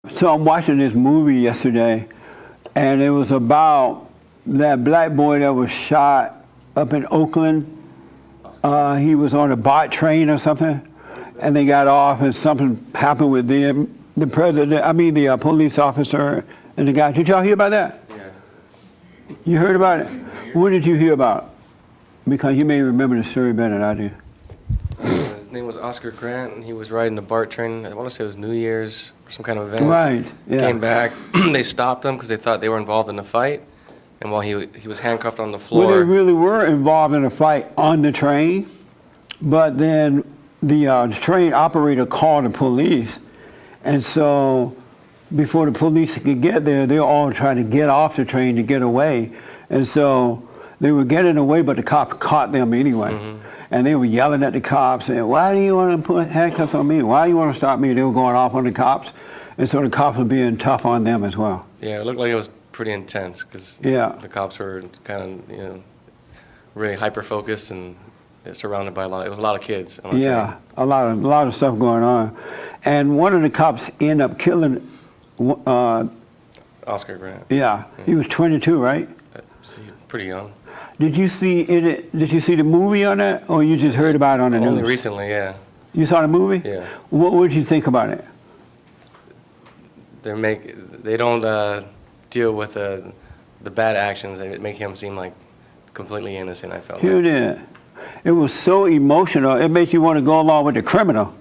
So I'm watching this movie yesterday, and it was about that black boy that was shot up in Oakland. He was on a BART train or something, and they got off, and something happened with them. The president, the police officer, and the guy. Did y'all hear about that? Yeah. You heard about it? What did you hear about? Because you may remember the story better than I do. His name was Oscar Grant, and he was riding the BART train. I want to say it was New Year's or some kind of event. Right. Yeah. Came back. They stopped him because they thought they were involved in the fight. And while he was handcuffed on the floor. Well, they really were involved in a fight on the train, but then the train operator called the police, and so before the police could get there, they were all trying to get off the train to get away, and so they were getting away, but the cop caught them anyway. Mm-hmm. And they were yelling at the cops, saying, "Why do you want to put handcuffs on me? Why do you want to stop me?" They were going off on the cops, and so the cops were being tough on them as well. Yeah, it looked like it was pretty intense because the cops were kind of, really hyper-focused and surrounded by it was a lot of kids on the train. A lot of stuff going on. And one of the cops ended up killing Oscar Grant. Yeah, he was 22, right? He's pretty young. Did you see it? Did you see the movie on that, or you just heard about it on the news? Only recently, yeah. You saw the movie? Yeah. What did you think about it? They don't deal with the bad actions. They make him seem like completely innocent, I felt. You did. It was so emotional. It made you want to go along with the criminal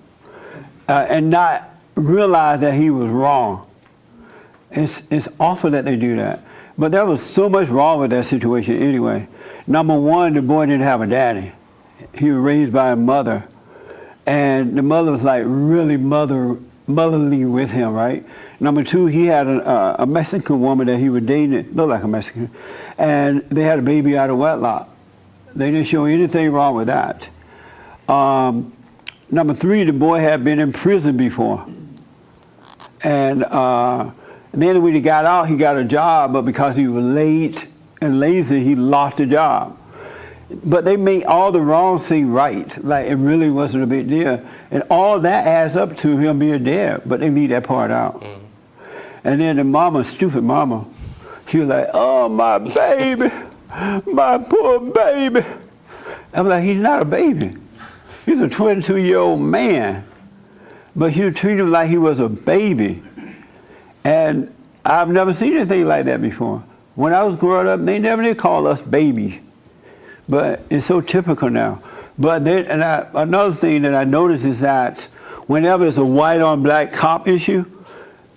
and not realize that he was wrong. It's awful that they do that. But there was so much wrong with that situation anyway. Number one, the boy didn't have a daddy. He was raised by a mother. And the mother was like really motherly with him, right? Number two, he had a Mexican woman that he was dating, looked like a Mexican, and they had a baby out of wedlock. They didn't show anything wrong with that. Number three, the boy had been in prison before. And then when he got out, he got a job, but because he was late and lazy, he lost the job. But they made all the wrong things right, like it really wasn't a big deal. And all that adds up to him being dead, but they leave that part out. Mm. And then the mama, stupid mama, she was like, "Oh, my baby, my poor baby." I'm like, he's not a baby. He's a 22-year-old man. But she treated him like he was a baby. And I've never seen anything like that before. When I was growing up, they never did call us babies. But it's so typical now. But then, another thing that I noticed is that whenever it's a white on black cop issue,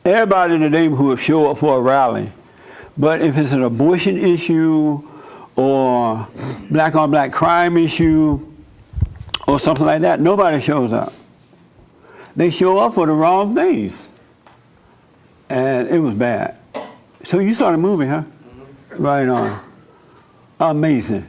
everybody in the neighborhood show up for a rally. But if it's an abortion issue or black on black crime issue or something like that, nobody shows up. They show up for the wrong things. And it was bad. So you saw the movie, huh? Mm-hmm. Right on. Amazing.